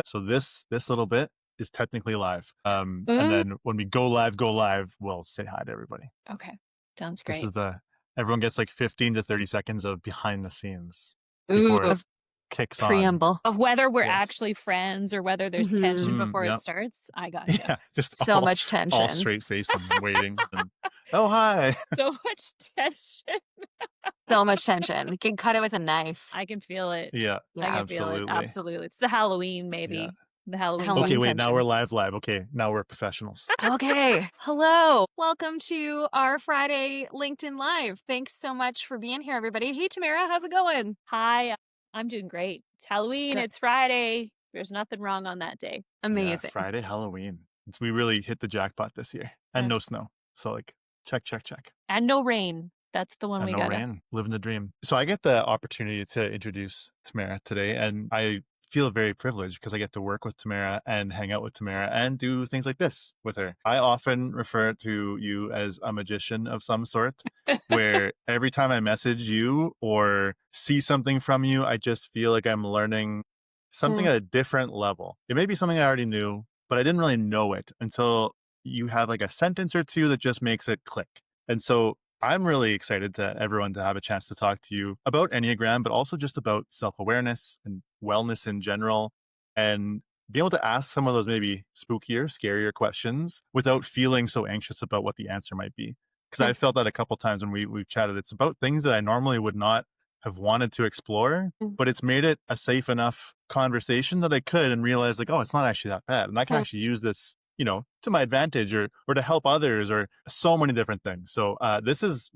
So this little bit is technically live. And Ooh, then when we go live, we'll say hi to everybody. okay. Sounds This great. is everyone gets like 15 to 30 seconds of behind the scenes Ooh, before it Of kicks on. preamble. of whether we're Yes. actually friends or whether there's Hmm. tension before it Yep. starts. I gotcha. Yeah. Just So much all tension. straight faced and waiting. And, oh, hi. So much tension. So much tension. You can cut it with a knife. I can feel it. Yeah, I Yeah. can feel it. absolutely. Absolutely. It's the Halloween, Yeah. maybe. The Halloween Okay, Halloween wait. Now tension. we're live. Okay, now we're professionals. Okay. Hello. Welcome to our Friday LinkedIn Live. Thanks so much for being here, everybody. Hey, Tamara, how's it going? Hi, I'm doing great. It's Halloween. Good. It's Friday. There's nothing wrong on that day. Yeah, Amazing. Friday, Halloween. We really hit the jackpot this year, and Yeah. no snow. So like, check. And no rain. That's the one And we no gotta. rain, living the dream. So I get the opportunity to introduce Tamara today, and I feel very privileged because I get to work with Tamara and hang out with Tamara and do things like this with her. I often refer to you as a magician of some sort, where every time I message you or see something from you, I just feel like I'm learning something Mm. at a different level. It may be something I already knew, but I didn't really know it until you have like a sentence or two that just makes it click. And so I'm really excited to everyone to have a chance to talk to you about Enneagram, but also just about self-awareness and wellness in general, and be able to ask some of those maybe spookier, scarier questions without feeling so anxious about what the answer might be. Because I felt that a couple times when we've chatted. It's about things that I normally would not have wanted to explore, Mm. but it's made it a safe enough conversation that I could and realize like, oh, it's not actually that bad. And I can Mm. actually use this, to my advantage or to help others or so many different things. So this is,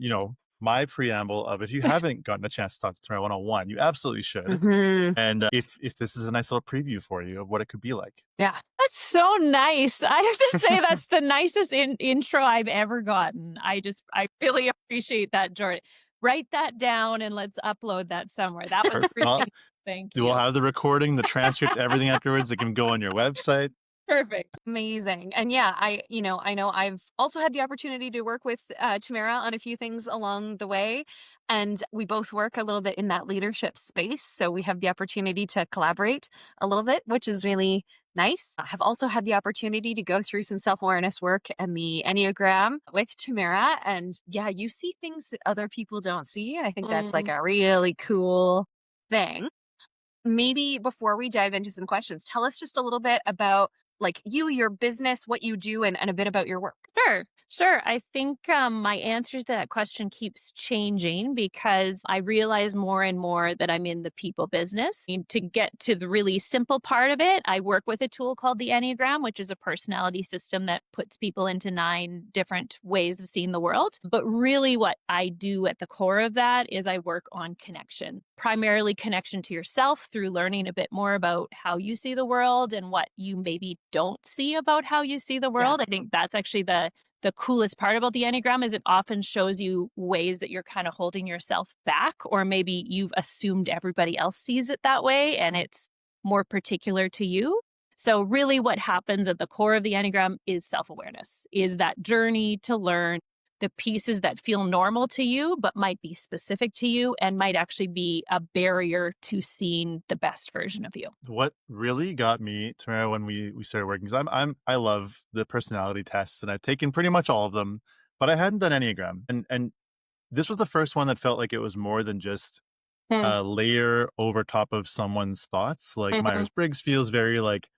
my preamble of if you haven't gotten a chance to talk to Tamara 101, you absolutely should. Mhm. And if this is a nice little preview for you of what it could be like. Yeah. That's so nice. I have to say that's the nicest intro I've ever gotten. I really appreciate that, Jordan. Write that down and let's upload that somewhere. That was Well, freaking. Thank we'll you. have the recording, the transcript, everything afterwards. It can go on your website. Perfect. Amazing. And yeah, I know I've also had the opportunity to work with Tamara on a few things along the way. And we both work a little bit in that leadership space. So we have the opportunity to collaborate a little bit, which is really nice. I have also had the opportunity to go through some self-awareness work and the Enneagram with Tamara. And yeah, you see things that other people don't see. I think that's like a really cool thing. Maybe before we dive into some questions, tell us just a little bit about like you, your business, what you do, and a bit about your work. Sure. I think my answer to that question keeps changing because I realize more and more that I'm in the people business. And to get to the really simple part of it, I work with a tool called the Enneagram, which is a personality system that puts people into 9 different ways of seeing the world. But really, what I do at the core of that is I work on connection, primarily connection to yourself through learning a bit more about how you see the world and what you maybe don't see about how you see the world. I think that's actually the coolest part about the Enneagram is it often shows you ways that you're kind of holding yourself back, or maybe you've assumed everybody else sees it that way and it's more particular to you. So really what happens at the core of the Enneagram is self-awareness, is that journey to learn the pieces that feel normal to you, but might be specific to you and might actually be a barrier to seeing the best version of you. What really got me, Tamara, when we started working, because I love the personality tests and I've taken pretty much all of them, but I hadn't done Enneagram. And this was the first one that felt like it was more than just a layer over top of someone's thoughts. Like Myers-Briggs feels very like,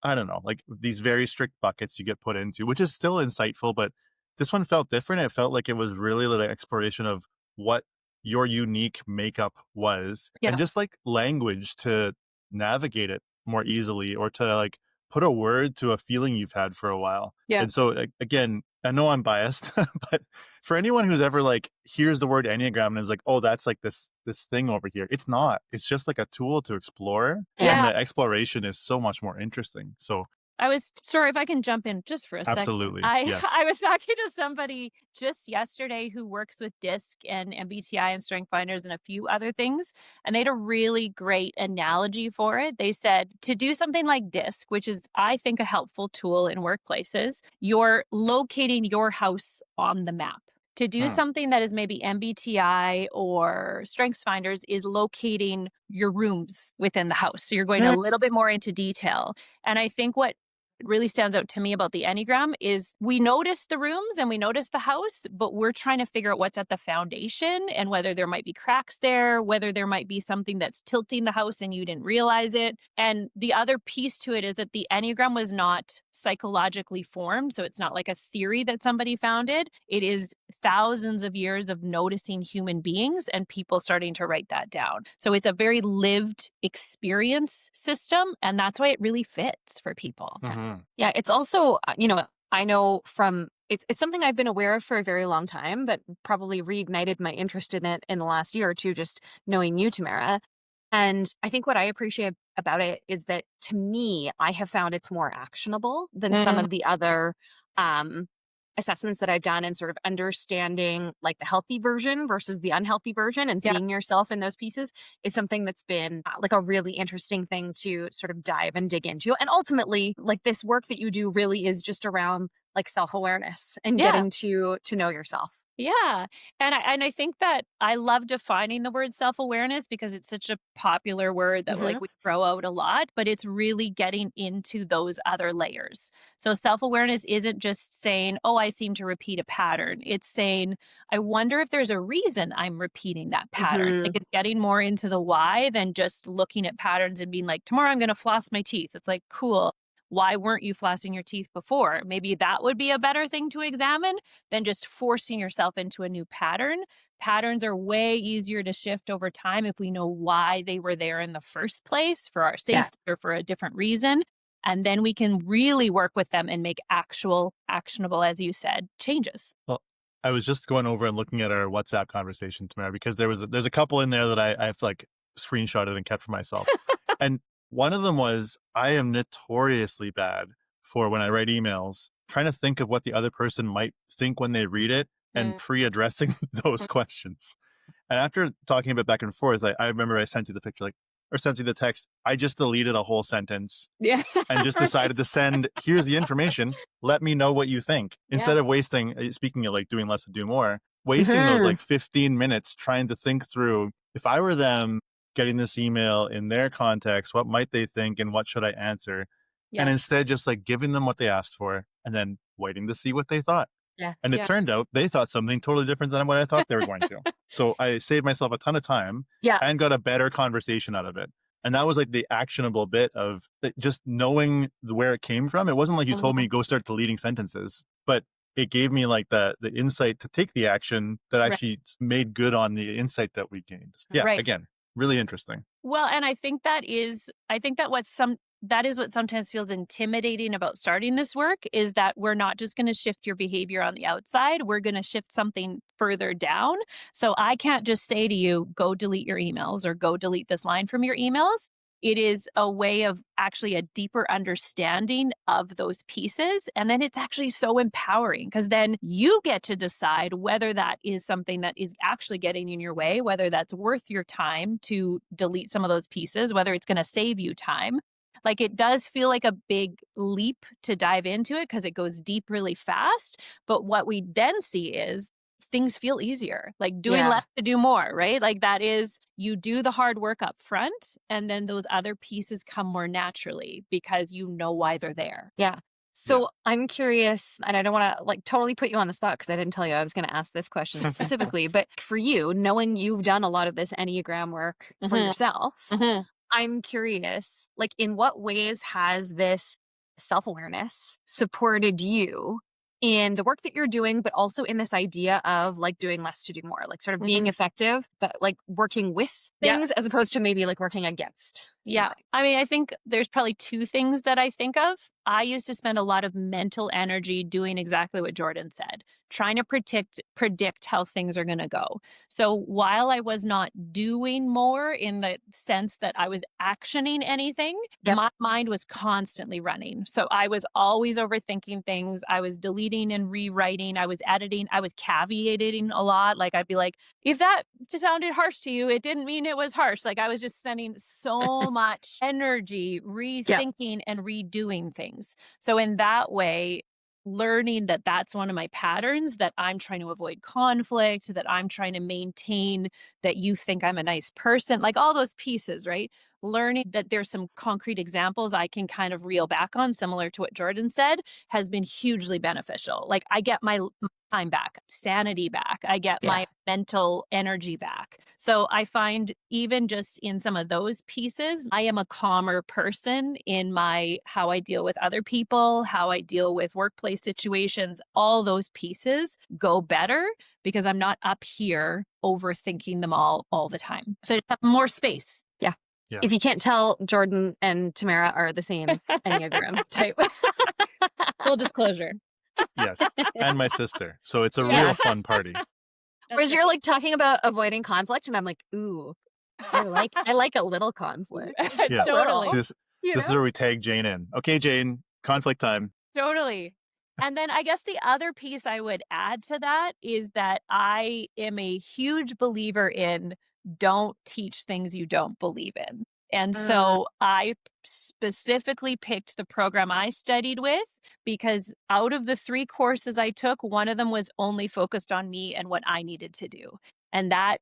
I don't know, like these very strict buckets you get put into, which is still insightful, but this one felt different. It felt like it was really the exploration of what your unique makeup was Yeah. and just like language to navigate it more easily or to like put a word to a feeling you've had for a while. Yeah. And so again, I know I'm biased, but for anyone who's ever like hears the word Enneagram and is like, oh, that's like this thing over here. It's not. It's just like a tool to explore. Yeah. And the exploration is so much more interesting. So I was sorry if I can jump in just for a second. absolutely. Yes. I was talking to somebody just yesterday who works with DISC and MBTI and Strength Finders and a few other things, and they had a really great analogy for it. They said to do something like DISC, which is I think a helpful tool in workplaces, you're locating your house on the map. To do Hmm. something that is maybe MBTI or Strengths Finders is locating your rooms within the house. So you're going a Mm, little bit more into detail. And I think what really stands out to me about the Enneagram is we notice the rooms and we notice the house, but we're trying to figure out what's at the foundation and whether there might be cracks there, whether there might be something that's tilting the house and you didn't realize it. And the other piece to it is that the Enneagram was not psychologically formed. So it's not like a theory that somebody founded. It is thousands of years of noticing human beings and people starting to write that down. So it's a very lived experience system. And that's why it really fits for people. Hmm. yeah, it's also, I know from it's something I've been aware of for a very long time, but probably reignited my interest in it in the last year or two, just knowing you, Tamara. And I think what I appreciate about it is that to me, I have found it's more actionable than some Mm, of the other um, assessments that I've done, and sort of understanding like the healthy version versus the unhealthy version and yeah. seeing yourself in those pieces is something that's been like a really interesting thing to sort of dive and dig into. And ultimately, like this work that you do really is just around like self-awareness and Yeah. getting to know yourself. Yeah. And I think that I love defining the word self-awareness because it's such a popular word that Hmm. like we throw out a lot, but it's really getting into those other layers. So self-awareness isn't just saying, "Oh, I seem to repeat a pattern." It's saying, "I wonder if there's a reason I'm repeating that pattern." Hmm. Like it's getting more into the why than just looking at patterns and being like, "Tomorrow I'm going to floss my teeth." It's like, "Cool. Why weren't you flossing your teeth before?" Maybe that would be a better thing to examine than just forcing yourself into a new pattern. Patterns are way easier to shift over time if we know why they were there in the first place for our Yeah. safety or for a different reason. And then we can really work with them and make actual, actionable, as you said, changes. Well, I was just going over and looking at our WhatsApp conversation, Tamara, because there's a couple in there that I've like screenshotted and kept for myself. And one of them was I am notoriously bad for when I write emails, trying to think of what the other person might think when they read it and Mm. pre-addressing those questions. And after talking a bit back and forth, I remember I sent you the picture, like, or sent you the text. I just deleted a whole sentence Yeah. and just Right. decided to send, here's the information. Let me know what you think. Yeah. Instead of wasting, speaking of like doing less to do more, wasting those Hmm. like 15 minutes trying to think through, if I were them getting this email in their context, what might they think and what should I answer? And Yeah. instead, just like giving them what they asked for and then waiting to see what they thought. Yeah. And it Yeah. turned out they thought something totally different than what I thought they were going to. So I saved myself a ton of time Yeah. and got a better conversation out of it. And that was like the actionable bit of just knowing where it came from. It wasn't like you told Mhm. me go start deleting sentences, but it gave me like the insight to take the action that Right. actually made good on the insight that we gained. Yeah, Right. again, really interesting. Well, and I think that that is what sometimes feels intimidating about starting this work is that we're not just going to shift your behavior on the outside, we're going to shift something further down. So I can't just say to you, go delete your emails or go delete this line from your emails. It is a way of actually a deeper understanding of those pieces. And then it's actually so empowering because then you get to decide whether that is something that is actually getting in your way, whether that's worth your time to delete some of those pieces, whether it's going to save you time. Like it does feel like a big leap to dive into it because it goes deep really fast. But what we then see is things feel easier, like doing Yeah. less to do more, right? Like that is you do the hard work up front and then those other pieces come more naturally because you know why they're there. Yeah. Yeah. So I'm curious, and I don't want to like totally put you on the spot because I didn't tell you I was going to ask this question specifically, but for you, knowing you've done a lot of this Enneagram work for Mhm, yourself, mhm. I'm curious, like, in what ways has this self-awareness supported you in the work that you're doing, but also in this idea of like doing less to do more, like sort of being Mhm. effective, but like working with Yeah. things as opposed to maybe like working against Yeah. something. I mean, I think there's probably two things that I think of. I used to spend a lot of mental energy doing exactly what Jordan said, trying to predict how things are going to go. So while I was not doing more in the sense that I was actioning anything, Yep. my mind was constantly running. So I was always overthinking things. I was deleting and rewriting. I was editing. I was caveating a lot. Like I'd be like, if that sounded harsh to you, it didn't mean it was harsh. Like I was just spending so much energy Yep. rethinking and redoing things. So in that way, learning that that's one of my patterns, that I'm trying to avoid conflict, that I'm trying to maintain that you think I'm a nice person, like all those pieces, right? Learning that there's some concrete examples I can kind of reel back on, similar to what Jordan said, has been hugely beneficial. Like I get my time back, sanity back, I get Yeah. my mental energy back. So I find even just in some of those pieces, I am a calmer person in my how I deal with other people, how I deal with workplace situations. All those pieces go better because I'm not up here overthinking them all the time. So I have more space. Yeah. Yeah. If you can't tell, Jordan and Tamara are the same Enneagram type. Full disclosure. Yes. And my sister. So it's a Yeah. real fun party. Whereas you're like talking about avoiding conflict, and I'm like, ooh, I like a little conflict. Just Yeah. a little, Totally. This you is know? where we tag Jane in. Okay, Jane, conflict time. Totally. And then I guess the other piece I would add to that is that I am a huge believer in don't teach things you don't believe in. And so I specifically picked the program I studied with because out of the 3 courses I took, one of them was only focused on me and what I needed to do. And that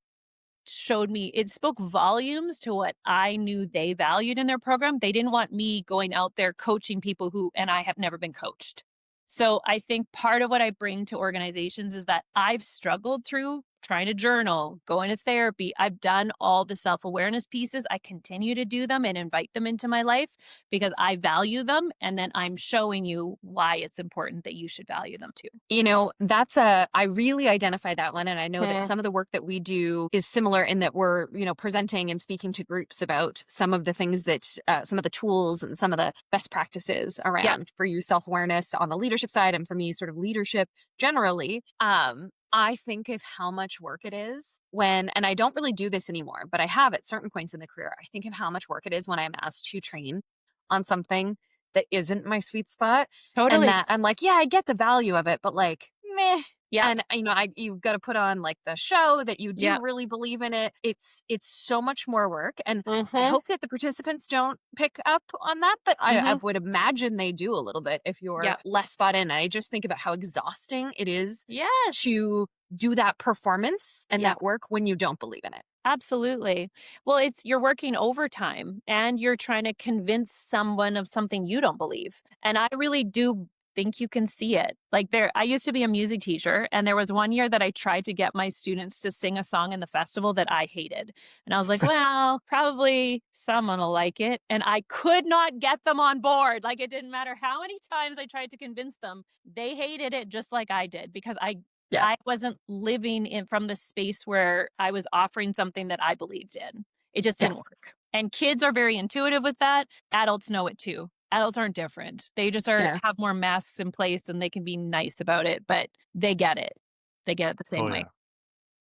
showed me, it spoke volumes to what I knew they valued in their program. They didn't want me going out there coaching people who, and I have never been coached. So I think part of what I bring to organizations is that I've struggled through trying to journal, going to therapy. I've done all the self-awareness pieces. I continue to do them and invite them into my life because I value them. And then I'm showing you why it's important that you should value them too. You know, I really identify that one. And I know that some of the work that we do is similar in that we're, presenting and speaking to groups about some of the things that, some of the tools and some of the best practices around for you self-awareness on the leadership side. And for me, sort of leadership generally. I think of how much work it is and I don't really do this anymore, but I have at certain points in the career. I think of how much work it is when I'm asked to train on something that isn't my sweet spot. And Totally. that I'm like, yeah, I get the value of it, but like, meh. Yeah. And you've got to put on like the show that you do Yeah. really believe in it. It's so much more work. And I Mhm. hope that the participants don't pick up on that, but I would imagine they do a little bit if you're Yeah. less bought in. I just think about how exhausting it is Yes. to do that performance and Yeah. that work when you don't believe in it. Absolutely. Well, you're working overtime and you're trying to convince someone of something you don't believe. And I really do think you can see it. Like I used to be a music teacher and there was one year that I tried to get my students to sing a song in the festival that I hated. And I was like, well, probably someone will like it. And I could not get them on board. Like it didn't matter how many times I tried to convince them. They hated it just like I did because I wasn't living in from the space where I was offering something that I believed in. It just Yeah. didn't work. And kids are very intuitive with that. Adults know it too. Adults aren't different. They just have more masks in place and they can be nice about it, but they get it. They get it the same Oh, way.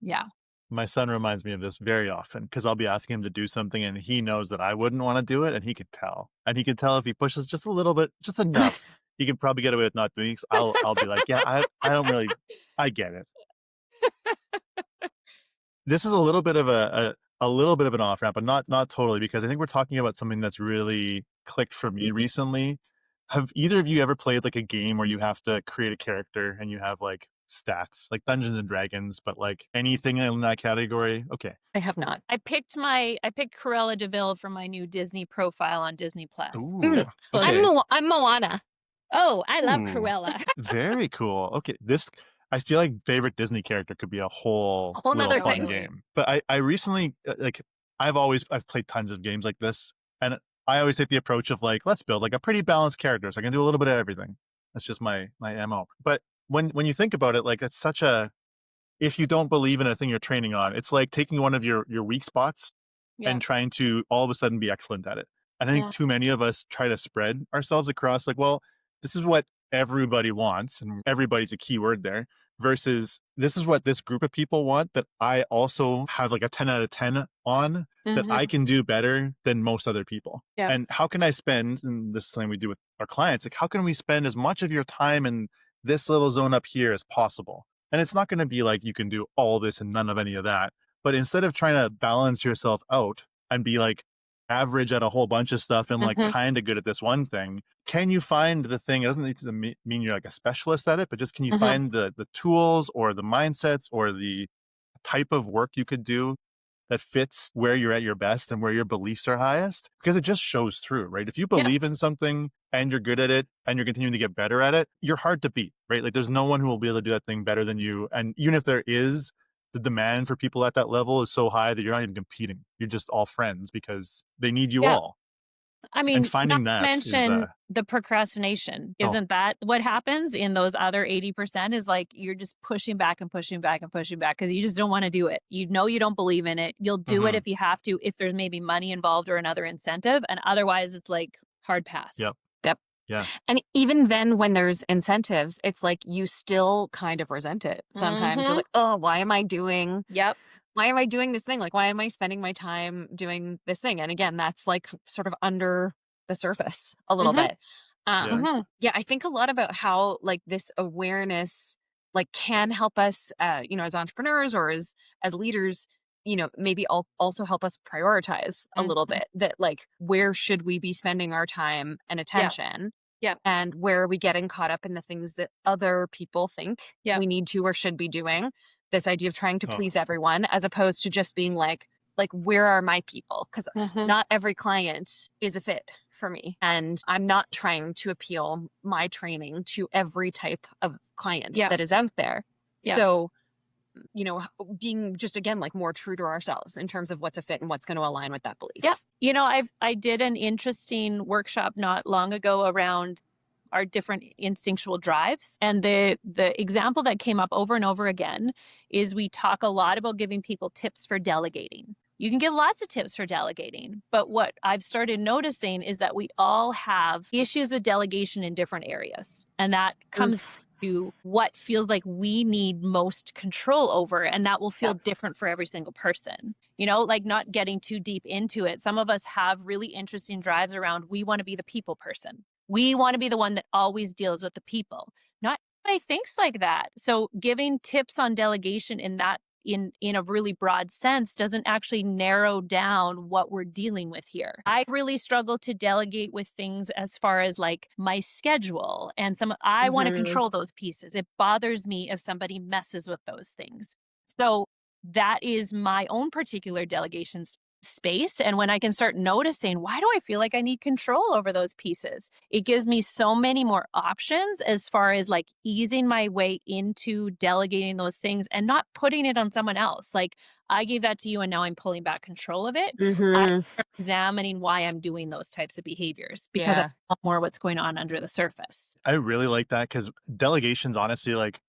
yeah. Yeah. My son reminds me of this very often because I'll be asking him to do something and he knows that I wouldn't want to do it and he could tell. And he could tell if he pushes just a little bit, just enough, he could probably get away with not doing it. So I'll be like, yeah, I don't really, I get it. This is a little bit of a little bit of an off ramp, but not totally, because I think we're talking about something that's really clicked for me recently. Have either of you ever played like a game where you have to create a character and you have like stats, like Dungeons and Dragons, but like anything in that category? Okay. I have not. I picked Cruella de Vil for my new Disney profile on Disney Plus. Ooh. I'm, Okay. I'm Moana. Oh, I love Ooh. Cruella. Very cool. Okay. I feel like favorite Disney character could be a whole little nother fun thing. game. But I recently like I've played tons of games like this, and I always take the approach of like, let's build like a pretty balanced character so I can do a little bit of everything. That's just my MO. But when you think about it, like that's such a, if you don't believe in a thing you're training on, it's like taking one of your weak spots Yeah. and trying to all of a sudden be excellent at it. And I think Yeah. too many of us try to spread ourselves across like, well, this is what everybody wants, and everybody's a key word there, versus this is what this group of people want that I also have like a 10 out of 10 on, that I can do better than most other people. Yeah. And how can I spend, and this is something we do with our clients, like how can we spend as much of your time in this little zone up here as possible? And it's not going to be like you can do all this and none of any of that. But instead of trying to balance yourself out and be like, average at a whole bunch of stuff and like kind of good at this one thing. Can you find the thing? It doesn't need to mean you're like a specialist at it, but just can you find the tools or the mindsets or the type of work you could do that fits where you're at your best and where your beliefs are highest? Because it just shows through, right? If you Yeah. believe in something and you're good at it and you're continuing to get better at it, you're hard to beat, right? Like there's no one who will be able to do that thing better than you. And even if there is, the demand for people at that level is so high that you're not even competing. You're just all friends because they need you Yeah. all. I And mean, not finding to that is mention the procrastination. oh, Isn't that what happens in those other 80% is like you're just pushing back and pushing back and pushing back because you just don't want to do it. You know you don't believe in it. You'll do it mhm, if you have to, if there's maybe money involved or another incentive. And otherwise it's like hard pass. yep, Yep. yeah, And even then, when there's incentives, it's like you still kind of resent it. Sometimes you're Mhm. like, oh, why am I doing Yep. this thing? Like, why am I spending my time doing this thing? And again, that's like sort of under the surface a little Mhm. bit. yeah, Yeah, I think a lot about how like this awareness like can help us, as entrepreneurs or as leaders, maybe also help us prioritize a little Mhm. bit that like where should we be spending our time and Yeah. attention Yep. and where are we getting caught up in the things that other people think Yep. we need to or should be doing? This idea of trying to oh, please everyone as opposed to just being like where are my people? Because Mhm. not every client is a fit for me. And I'm not trying to appeal my training to every type of client Yep. that is out there. Yep. So, being just again like more true to ourselves in terms of what's a fit and what's going to align with that belief. Yep. I did an interesting workshop not long ago around our different instinctual drives. And the example that came up over and over again is we talk a lot about giving people tips for delegating. You can give lots of tips for delegating, but what I've started noticing is that we all have issues with delegation in different areas. And that Mm, comes to what feels like we need most control over, and that will feel yep. different for every single person. Like not getting too deep into it. Some of us have really interesting drives around we want to be the people person. We want to be the one that always deals with the people. Not everybody thinks like that. So giving tips on delegation in a really broad sense doesn't actually narrow down what we're dealing with here. I really struggle to delegate with things as far as like my schedule and I want to Mhm. control those pieces. It bothers me if somebody messes with those things. So that is my own particular delegation space. And when I can start noticing, why do I feel like I need control over those pieces? It gives me so many more options as far as like easing my way into delegating those things and not putting it on someone else. Like I gave that to you and now I'm pulling back control of it. I'm Mhm. examining why I'm doing those types of behaviors because I Yeah. know more what's going on under the surface. I really like that because delegation's honestly like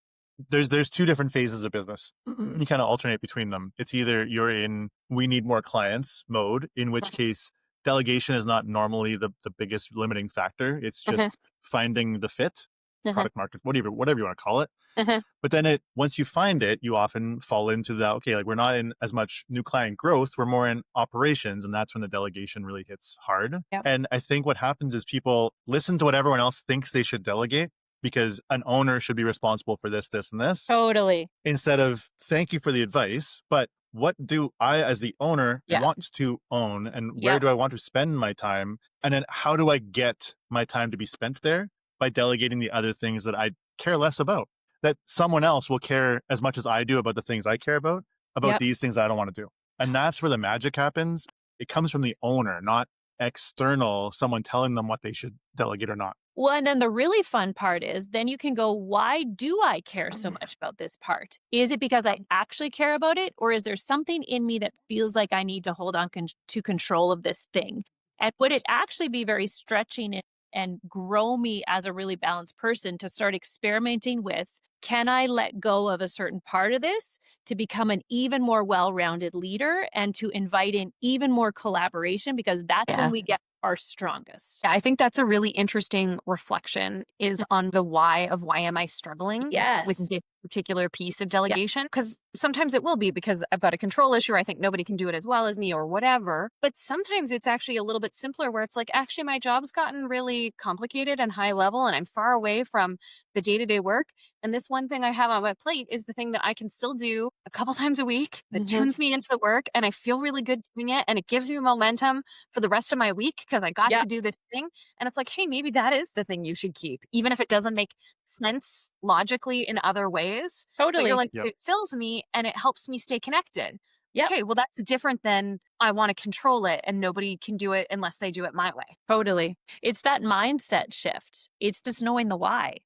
there's two different phases of business. You kind of alternate between them. It's either you're in we need more clients mode, in which case delegation is not normally the biggest limiting factor. It's just Mhm, finding the fit, mhm, product market, whatever you want to call it. mhm. But then once you find it, you often fall into that, okay, like we're not in as much new client growth, we're more in operations. And that's when the delegation really hits hard. Yep. And I think what happens is people listen to what everyone else thinks they should delegate because an owner should be responsible for this, this, and this, Totally. instead of thank you for the advice, but what do I, as the owner, Yeah. want to own and where Yep. do I want to spend my time? And then how do I get my time to be spent there by delegating the other things that I care less about? That someone else will care as much as I do about the things I care about Yep. these things I don't want to do. And that's where the magic happens. It comes from the owner, not external, someone telling them what they should delegate or not. Well, and then the really fun part is then you can go, why do I care so much about this part? Is it because I actually care about it? Or is there something in me that feels like I need to hold on to control of this thing? And would it actually be very stretching and grow me as a really balanced person to start experimenting with, can I let go of a certain part of this to become an even more well-rounded leader and to invite in even more collaboration? Because that's when Yeah. we get our strongest. Yeah, I think that's a really interesting reflection is on the why of why am I struggling with Yes. this particular piece of Yeah. delegation? Because sometimes it will be because I've got a control issue, or I think nobody can do it as well as me or whatever. But sometimes it's actually a little bit simpler where it's like, actually, my job's gotten really complicated and high level, and I'm far away from the day-to-day work. And this one thing I have on my plate is the thing that I can still do a couple times a week that tunes me into the work, and I feel really good doing it, and it gives me momentum for the rest of my week because I got Yeah, to do this thing. And it's like, hey, maybe that is the thing you should keep, even if it doesn't make sense logically in other ways. But you're totally. like, Yep. it fills me and it helps me stay connected. Yep, Okay, well, that's different than I want to control it and nobody can do it unless they do it my way. totally. It's that mindset shift. It's just knowing the why.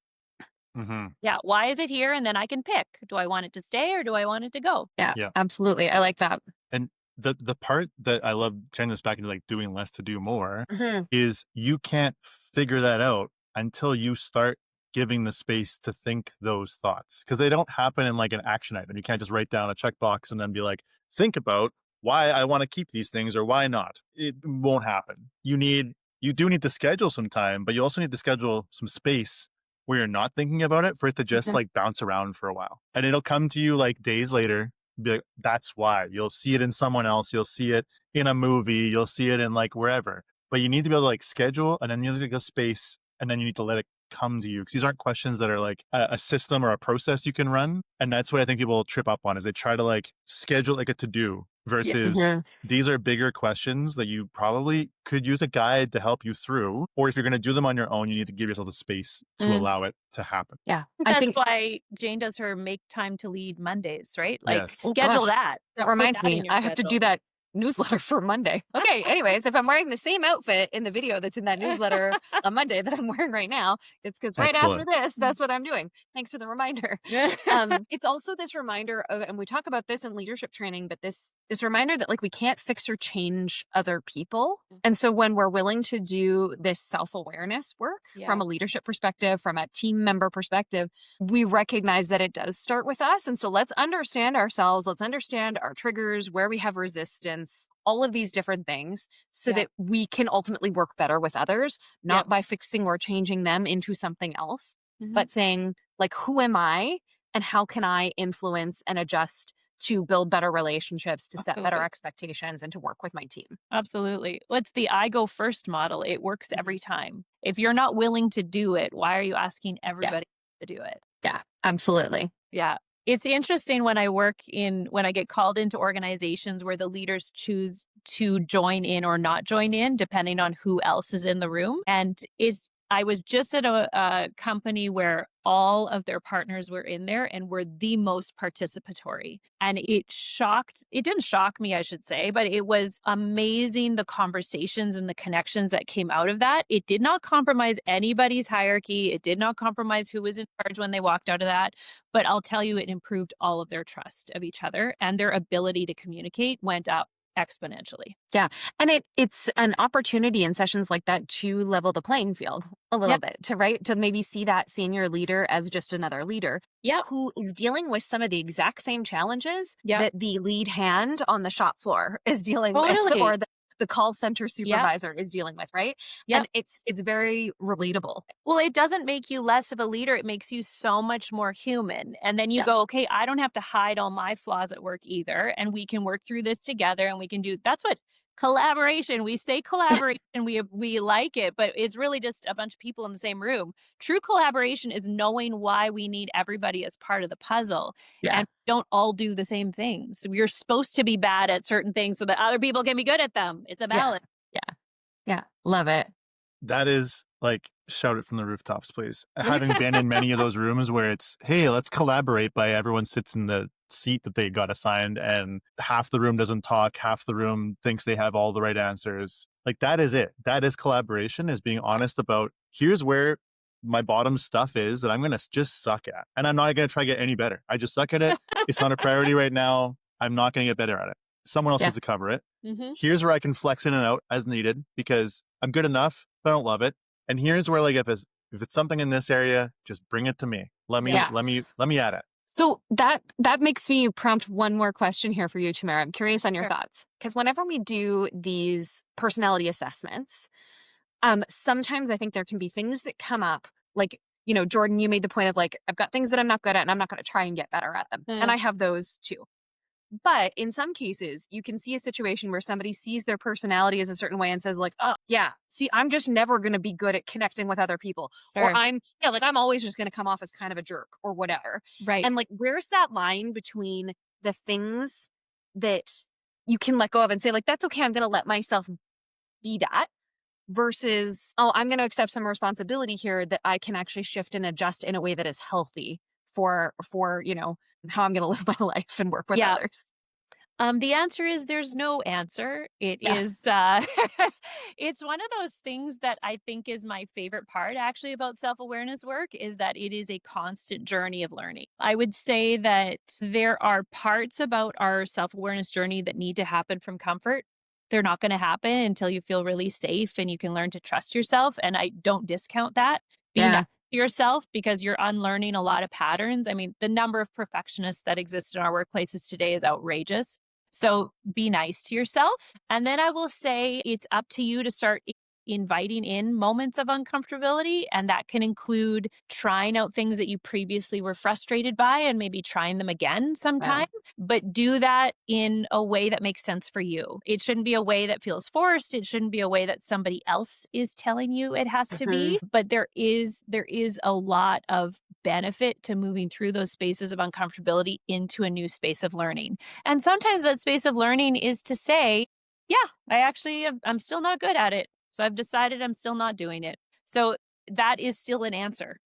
Hmm. Yeah, why is it here? And then I can pick. Do I want it to stay or do I want it to go? Yeah, Yeah. absolutely. I like that. And the part that I love turning this back into like doing less to do more Mhm. is you can't figure that out until you start giving the space to think those thoughts because they don't happen in like an action item. You can't just write down a checkbox and then be like, think about why I want to keep these things or why not. It won't happen. You do need to schedule some time, but you also need to schedule some space where you're not thinking about it for it to just Mhm. like bounce around for a while. And it'll come to you like days later. Be like, that's why. You'll see it in someone else. You'll see it in a movie. You'll see it in like wherever. But you need to be able to like schedule and then you need to go space and then you need to let it come to you because these aren't questions that are like a system or a process you can run. And that's what I think people trip up on is they try to like schedule like a to do Yeah. versus Mhm. these are bigger questions that you probably could use a guide to help you through. Or if you're going to do them on your own, you need to give yourself the space to Mm. allow it to happen. Yeah. I That's think, why Jane does her make time to lead Mondays, right? Like Yes. oh schedule gosh, that. that Put reminds that me, in your I have to do schedule. that newsletter for Monday. Okay, anyways, if I'm wearing the same outfit in the video that's in that newsletter on Monday that I'm wearing right now, it's because right after Excellent. this, that's what I'm doing. Thanks for the reminder. It's also this reminder of, and we talk about this in leadership training, but this reminder that like we can't fix or change other people. And so when we're willing to do this self-awareness work from Yeah. a leadership perspective, from a team member perspective, we recognize that it does start with us. And so let's understand ourselves, let's understand our triggers, where we have resistance, all of these different things so Yeah. that we can ultimately work better with others, not Yep. by fixing or changing them into something else, Mhm. but saying like, who am I and how can I influence and adjust to build better relationships, to set better Absolutely. expectations, and to work with my team. Absolutely. Well, it's the I go first model. It works Mhm. every time. If you're not willing to do it, why are you asking Yeah. everybody to do it? Yeah, absolutely. Yeah. It's interesting when I get called into organizations where the leaders choose to join in or not join in, depending on who else is in the room. I was just at a company where all of their partners were in there and were the most participatory. And it didn't shock me, I should say, but it was amazing the conversations and the connections that came out of that. It did not compromise anybody's hierarchy. It did not compromise who was in charge when they walked out of that. But I'll tell you, it improved all of their trust of each other and their ability to communicate went up exponentially. Yeah. And it's an opportunity in sessions like that to level the playing field a little Yep. bit, to maybe see that senior leader as just another leader Yep. who is dealing with some of the exact same challenges Yep. that the lead hand on the shop floor is dealing with, Totally. or the call center Yep. supervisor is dealing with, right? Yep. And it's very relatable. Well, it doesn't make you less of a leader. It makes you so much more human. And then you Yeah. go, okay, I don't have to hide all my flaws at work either. And we can work through this together and we can do that's what collaboration. We say collaboration, we like it, but it's really just a bunch of people in the same room. True collaboration is knowing why we need everybody as part of the puzzle. Yeah. And we don't all do the same things. We're supposed to be bad at certain things so that other people can be good at them. It's a Yeah. balance. Yeah. Yeah. Love it. That is like shout it from the rooftops, please. Having been in many of those rooms where it's, hey, let's collaborate by everyone sits in the seat that they got assigned and half the room doesn't talk, half the room thinks they have all the right answers. Like that is it. That is collaboration, is being honest about here's where my bottom stuff is that I'm going to just suck at. And I'm not going to try to get any better. I just suck at it. It's not a priority right now. I'm not going to get better at it. Someone else Yeah. has to cover it. Mhm. Here's where I can flex in and out as needed because I'm good enough, but I don't love it. And here's where like if it's something in this area, just bring it to me. Let me Yeah. let me at it. So that makes me prompt one more question here for you, Tamara. I'm curious on your Sure. thoughts. Because whenever we do these personality assessments, sometimes I think there can be things that come up, like, Jordan, you made the point of like, I've got things that I'm not good at and I'm not going to try and get better at them. And Mm. I have those too. But in some cases, you can see a situation where somebody sees their personality as a certain way and says like, "Oh, yeah, see, I'm just never going to be good at connecting with other people." Or Sure. like I'm always just going to come off as kind of a jerk or whatever. Right. And like where's that line between the things that you can let go of and say like, "That's okay, I'm going to let myself be that," versus, "Oh, I'm going to accept some responsibility here that I can actually shift and adjust in a way that is healthy for, how I'm going to live my life and work with Yeah. others." The answer is there's no answer. It Yeah. is, it's one of those things that I think is my favorite part actually about self-awareness work is that it is a constant journey of learning. I would say that there are parts about our self-awareness journey that need to happen from comfort. They're not going to happen until you feel really safe and you can learn to trust yourself. And I don't discount that. Be nice Yeah. to yourself because you're unlearning a lot of patterns. I mean, the number of perfectionists that exist in our workplaces today is outrageous. So be nice to yourself. And then I will say it's up to you to start inviting in moments of uncomfortability. And that can include trying out things that you previously were frustrated by and maybe trying them again Yeah. sometime. But do that in a way that makes sense for you. It shouldn't be a way that feels forced. It shouldn't be a way that somebody else is telling you it has to Mhm. be. But there is a lot of benefit to moving through those spaces of uncomfortability into a new space of learning. And sometimes that space of learning is to say, yeah, I'm still not good at it. So I've decided I'm still not doing it. So that is still an answer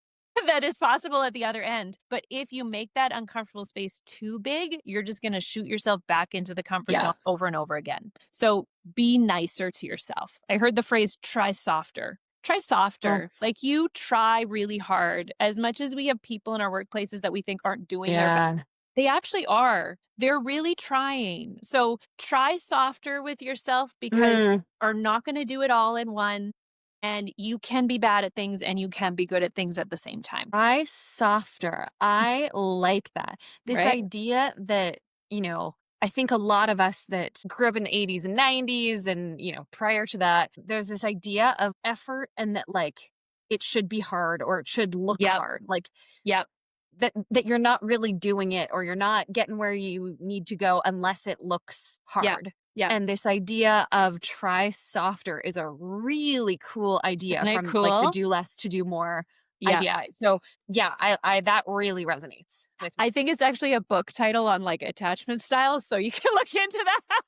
that is possible at the other end. But if you make that uncomfortable space too big, you're just going to shoot yourself back into the comfort Yeah. zone over and over again. So be nicer to yourself. I heard the phrase try softer. Try Oh, softer. Like you try really hard. As much as we have people in our workplaces that we think aren't doing their best, yeah. they actually are. They're really trying. So try softer with yourself because you Mm. are not going to do it all in one. And you can be bad at things and you can be good at things at the same time. Try softer. I like that. This Right? idea that, I think a lot of us that grew up in the 80s and 90s and, prior to that, there's this idea of effort and that like it should be hard or it should look Yep. hard. Like Yep. that you're not really doing it or you're not getting where you need to go unless it looks Yep. hard. Yep. And this idea of try softer is a really cool idea Isn't it from like the cool? do less to do more Yeah. idea. So yeah, I that really resonates with me. I think it's actually a book title on like attachment styles, so you can look into that.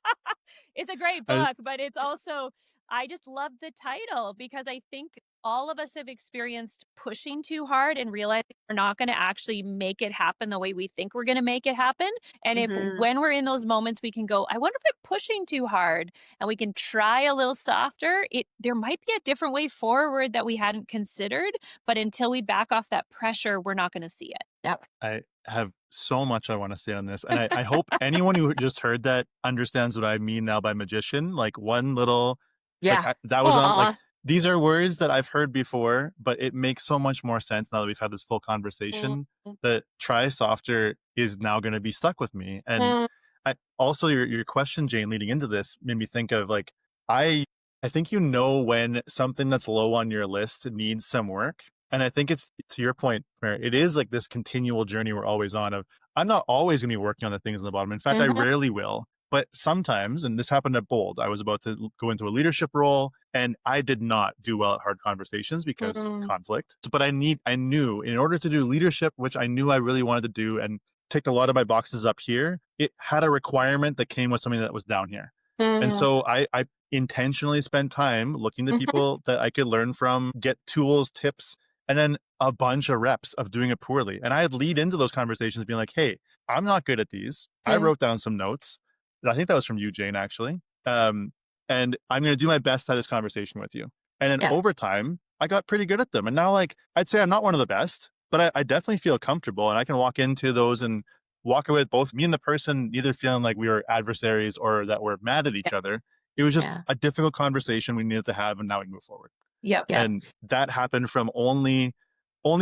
It's a great I book, but it's also I just love the title because I think all of us have experienced pushing too hard and realizing we're not going to actually make it happen the way we think we're going to make it happen. And if Mhm. when we're in those moments we can go, I wonder if I'm pushing too hard and we can try a little softer, there might be a different way forward that we hadn't considered, but until we back off that pressure, we're not going to see it. Yep. I have so much I want to say on this. And I hope anyone who just heard that understands what I mean now by magician. Like one little, Yeah. that was on, like, Aw. these are words that I've heard before, but it makes so much more sense now that we've had this full conversation that try softer is now going to be stuck with me. And Mhm. also your question, Jane, leading into this made me think of like, I, I think when something that's low on your list needs some work. And I think it's to your point, where it is like this continual journey we're always on of I'm not always going to be working on the things on the bottom. In fact, I Mhm. rarely will. But sometimes, and this happened at Bold, I was about to go into a leadership role and I did not do well at hard conversations because Mhm. conflict. But I knew in order to do leadership, which I knew I really wanted to do and ticked a lot of my boxes up here, it had a requirement that came with something that was down here. And Mhm. so I intentionally spent time looking to people that I could learn from, get tools, tips, and then a bunch of reps of doing it poorly. And I'd lead into those conversations being like, hey, I'm not good at these. I Mhm. wrote down some notes. I think that was from you, Jane, actually. And I'm going to do my best to have this conversation with you. And then Yeah. over time, I got pretty good at them. And now, like, I'd say I'm not one of the best, but I definitely feel comfortable and I can walk into those and walk away with both me and the person neither feeling like we were adversaries or that we're mad at Yeah. each other. It was just Yeah. a difficult conversation we needed to have, and now we can move forward. Yep. Yeah. And that happened from only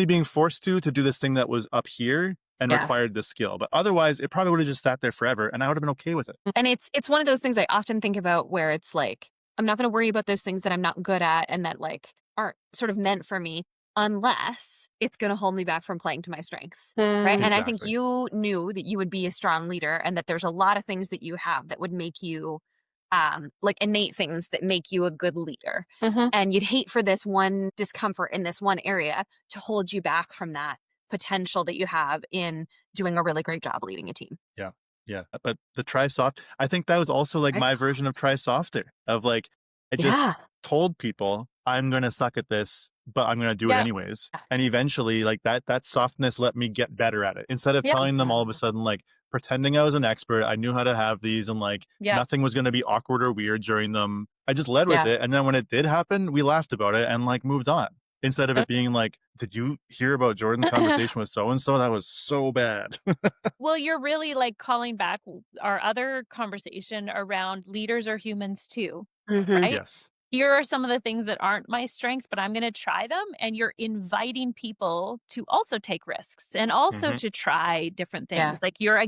being forced to do this thing that was up here and Yeah. required this skill. But otherwise, it probably would have just sat there forever, and I would have been okay with it. And it's one of those things I often think about where it's like, I'm not going to worry about those things that I'm not good at and that like aren't sort of meant for me. unless it's going to hold me back from playing to my strengths. Right. And I think Exactly. you knew that you would be a strong leader and that there's a lot of things that you have that would make you like innate things that make you a good leader. Mhm. And you'd hate for this one discomfort in this one area to hold you back from that potential that you have in doing a really great job leading a team. Yeah. Yeah. But the try soft, I think that was also like I my saw. version of try softer of like, I just Yeah. told people I'm going to suck at this, but I'm going to do it Yeah. anyways. And eventually like that softness let me get better at it. Instead of Yeah. telling them all of a sudden, like pretending I was an expert, I knew how to have these and like Yeah. nothing was going to be awkward or weird during them. I just led with Yeah. it. And then when it did happen, we laughed about it and like moved on. Instead of it being like, did you hear about Jordan's conversation with so-and-so? That was so bad. Well, you're really like calling back our other conversation around leaders are humans too, Mhm. right? Yes. Here are some of the things that aren't my strength, but I'm going to try them. And you're inviting people to also take risks and also Mhm. to try different Yeah. things. Like you're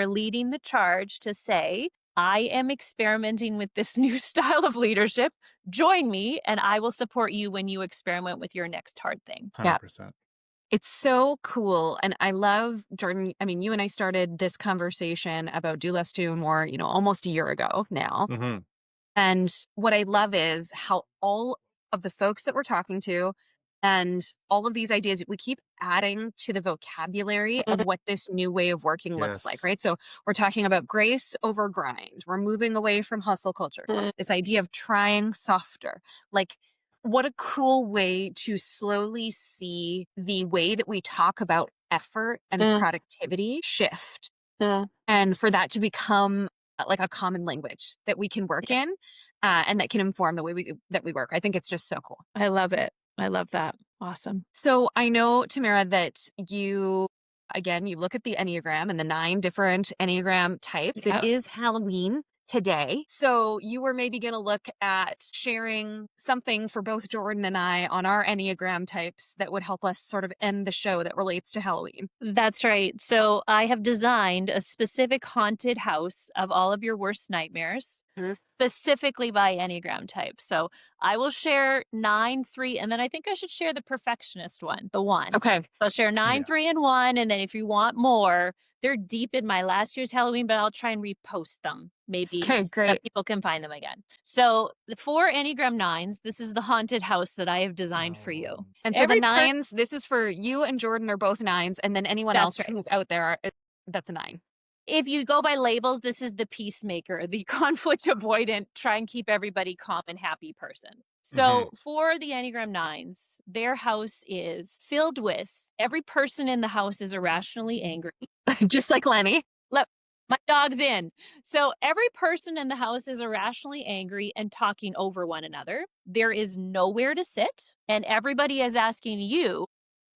leading the charge to say, I am experimenting with this new style of leadership. Join me and I will support you when you experiment with your next hard thing. Yeah. 100%. It's so cool. And I love Jordan. I mean, you and I started this conversation about Do Less, Do More, almost a year ago now. Mhm. And what I love is how all of the folks that we're talking to and all of these ideas, we keep adding to the vocabulary of what this new way of working looks like, Yes. right? So we're talking about grace over grind. We're moving away from hustle culture. This idea of trying softer. Like, what a cool way to slowly see the way that we talk about effort and Mm. productivity shift. Mm. And for that to become like a common language that we can work in and that can inform the way that we work. I think it's just so cool. I love it. I love that. Awesome. So I know, Tamara, that you, again, you look at the Enneagram and the 9 different Enneagram types. It Yeah. is Halloween today. So you were maybe going to look at sharing something for both Jordan and I on our Enneagram types that would help us sort of end the show that relates to Halloween. That's right. So I have designed a specific haunted house of all of your worst nightmares, Mhm. specifically by Enneagram type. So I will share 9, 3, and then I think I should share the perfectionist one, the one. Okay. I'll share 9, Yeah. 3, and 1. And then if you want more, they're deep in my last year's Halloween, but I'll try and repost them maybe Okay, so that great. people can find them again. So the 4 Enneagram 9s, this is the haunted house that I have designed for you. Oh. And so the Every per- 9s, this is for you and Jordan are both 9s, and then anyone That's else right. who's out there, that's a 9. If you go by labels, this is the peacemaker, the conflict avoidant, try and keep everybody calm and happy person. So for the Enneagram 9s, their house is filled with every person in the house is irrationally angry. Just like Lenny. Let my dog's in. So every person in the house is irrationally angry and talking over one another. There is nowhere to sit, and everybody is asking you,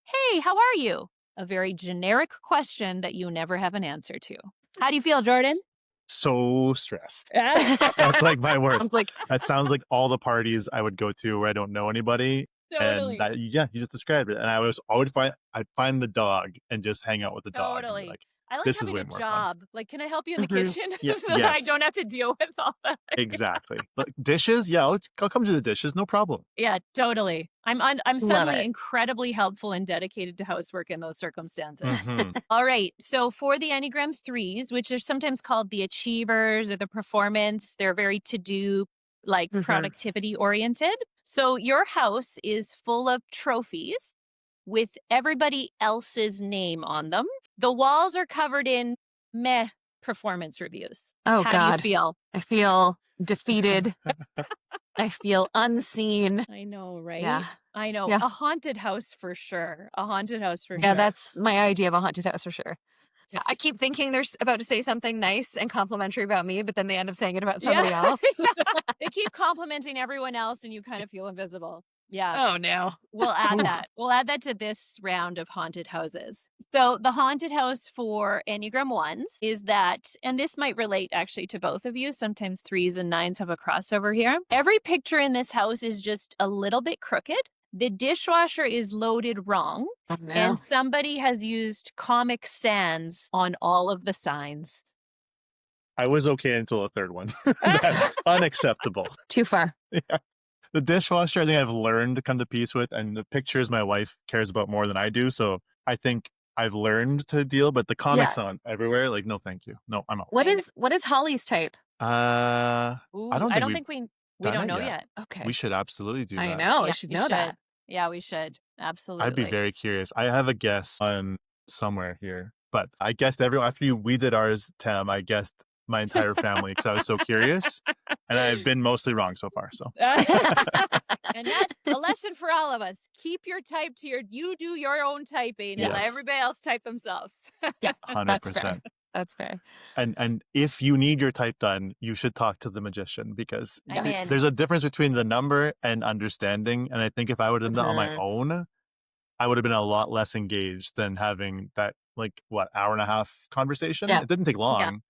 "Hey, how are you?" A very generic question that you never have an answer to. How do you feel, Jordan? So stressed. That's like my worst. Sounds like That sounds like all the parties I would go to where I don't know anybody. Totally. And that, yeah, you just described it. And I'd find the dog and just hang out with the dog. And be Totally. like, I like this is having way a more fun. job. Like, can I help you in the Mhm. kitchen Yeah, so that I yes. don't have to deal with all that? Exactly. Like, dishes, yeah, I'll come to the dishes, no problem. Yeah, totally. I'm Love suddenly it. incredibly helpful and dedicated to housework in those circumstances. Mhm. All right. So for the Enneagram 3s, which are sometimes called the achievers or the performance, they're very to-do, like Mhm. productivity oriented. So your house is full of trophies with everybody else's name on them. The walls are covered in meh performance reviews. Oh, How do you God. feel? I feel defeated. I feel unseen. I know, right? Yeah. I know. Yeah. A haunted house for sure. A haunted house for Yeah, sure. that's my idea of a haunted house for sure. Yeah, I keep thinking they're about to say something nice and complimentary about me, but then they end up saying it about somebody else. They keep complimenting everyone else and you kind of feel invisible. Yeah. Oh, no. We'll add Oof. that. We'll add that to this round of haunted houses. So the haunted house for Enneagram 1s is that, and this might relate actually to both of you. Sometimes 3s and 9s have a crossover here. Every picture in this house is just a little bit crooked. The dishwasher is loaded wrong. Oh, no. And somebody has used Comic Sans on all of the signs. I was okay until the third one. That's unacceptable. Too far. Yeah. The dishwasher, I think I've learned to come to peace with, and the pictures my wife cares about more than I do. So I think I've learned to deal, but the Yeah. comics on everywhere, like, no, thank you. No, I'm out. What is Holly's type? I Ooh, don't I think don't we've think we done don't it know yet. yet. Okay. We should absolutely do I that. know. I Yeah, should we know that. should. Yeah, we should. I'd be Absolutely. very curious. I have a guess on somewhere here, but I guessed everyone after we did ours, Tam. I guessed my entire family because I was so curious, and I've been mostly wrong so far. So And that's a lesson for all of us. Keep your type to you do your own typing and let yes, everybody else type themselves. Yeah, hundred that's fair. percent. That's fair. And if you need your type done, you should talk to the magician because I'm in. there's a difference between the number and understanding. And I think if I would have done that on my Mhm. own, I would have been a lot less engaged than having that hour and a half conversation. Yeah. It didn't take long,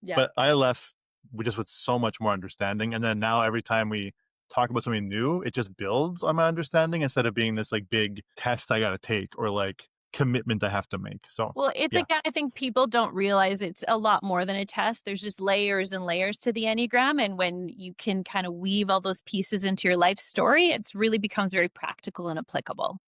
Yeah. but I left with so much more understanding. And then now every time we talk about something new, it just builds on my understanding instead of being this big test I got to take or commitment I have to make. So Well, it's yeah. again, I think people don't realize it's a lot more than a test. There's just layers and layers to the Enneagram. And when you can kind of weave all those pieces into your life story, it's really becomes very practical and applicable.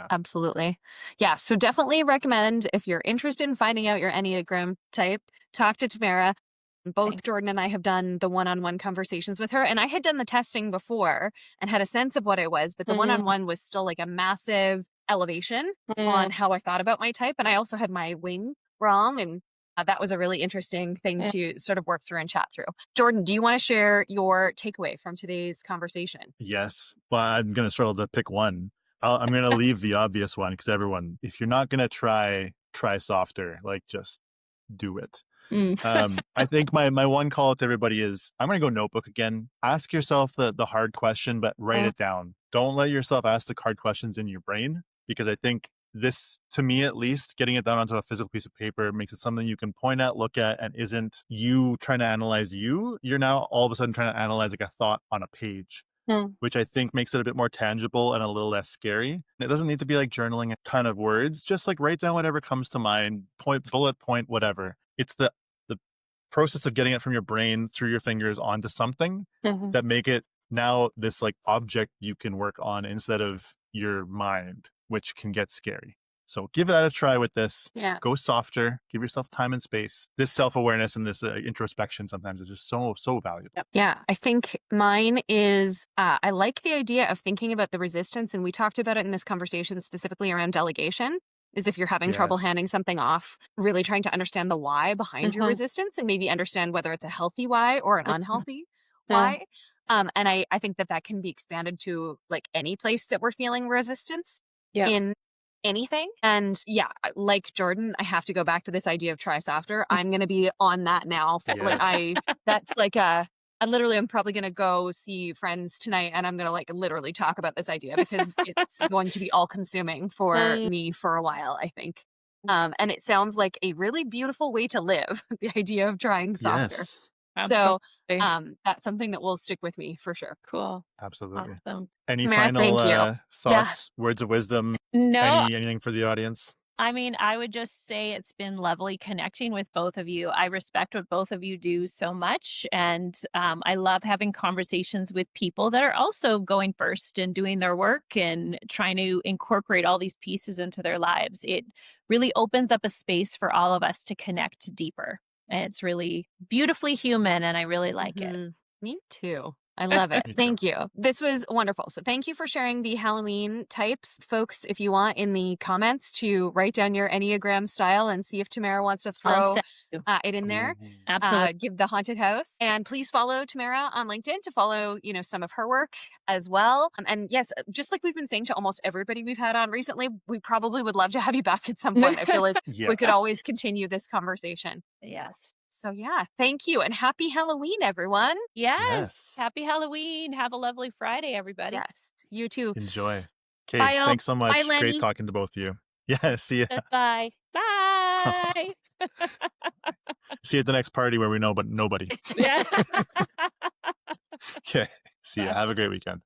Absolutely. Yeah. So definitely recommend if you're interested in finding out your Enneagram type, talk to Tamara. Both Thanks. Jordan and I have done the one-on-one conversations with her. And I had done the testing before and had a sense of what I was, but the one-on-one was still a massive elevation on how I thought about my type. And I also had my wing wrong. And that was a really interesting thing to sort of work through and chat through. Jordan, do you want to share your takeaway from today's conversation? Yes. Well, I'm going to struggle to pick one. I'm going to leave the obvious one because everyone, if you're not going to try softer, just do it. I think my one call to everybody is I'm going to go notebook again. Ask yourself the hard question, but write it down. Don't let yourself ask the hard questions in your brain because I think this, to me at least, getting it down onto a physical piece of paper makes it something you can point at, look at, and isn't you trying to analyze you. You're now all of a sudden trying to analyze a thought on a page. Which I think makes it a bit more tangible and a little less scary. And it doesn't need to be journaling a ton of words. Just write down whatever comes to mind, bullet point, whatever. It's the process of getting it from your brain through your fingers onto something that make it now this object you can work on instead of your mind, which can get scary. So give that a try with this. Yeah. Go softer. Give yourself time and space. This self-awareness and this introspection sometimes is just so valuable. Yeah. I think mine is, I like the idea of thinking about the resistance. And we talked about it in this conversation specifically around delegation. Is if you're having trouble Yes. handing something off, really trying to understand the why behind your resistance and maybe understand whether it's a healthy why or an unhealthy why. And I think that can be expanded to any place that we're feeling resistance in anything. And yeah, like Jordan, I have to go back to this idea of try softer. I'm going to be on that now. Yes. That's I'm probably going to go see friends tonight and I'm going to literally talk about this idea because it's going to be all consuming for me for a while, I think. And it sounds like a really beautiful way to live, the idea of trying softer. Yes. So Absolutely. that's something that will stick with me for sure. Cool. Absolutely. Awesome. Any Tamara, final thank you. thoughts, words of wisdom, No, anything for the audience? I mean, I would just say it's been lovely connecting with both of you. I respect what both of you do so much. And I love having conversations with people that are also going first and doing their work and trying to incorporate all these pieces into their lives. It really opens up a space for all of us to connect deeper. And it's really beautifully human. And I really like it. Me too. I love it. Me too. Thank you. This was wonderful. So thank you for sharing the Halloween types. Folks, if you want in the comments to write down your Enneagram style and see if Tamara wants to I'll throw send you. it in there. Absolutely. Give the haunted house. And please follow Tamara on LinkedIn to follow, some of her work as well. And yes, just like we've been saying to almost everybody we've had on recently, we probably would love to have you back at some point. I feel like we could always continue this conversation. Yes. So yeah, thank you. And happy Halloween, everyone. Yes. Happy Halloween. Have a lovely Friday, everybody. Yes, you too. Enjoy. Okay, Bye, all. thanks so much. Bye, Lenny. Great talking to both of you. Yeah, see ya. Bye. Bye. See you at the next party where we know but nobody. Yeah. Okay, see ya. Have a great weekend.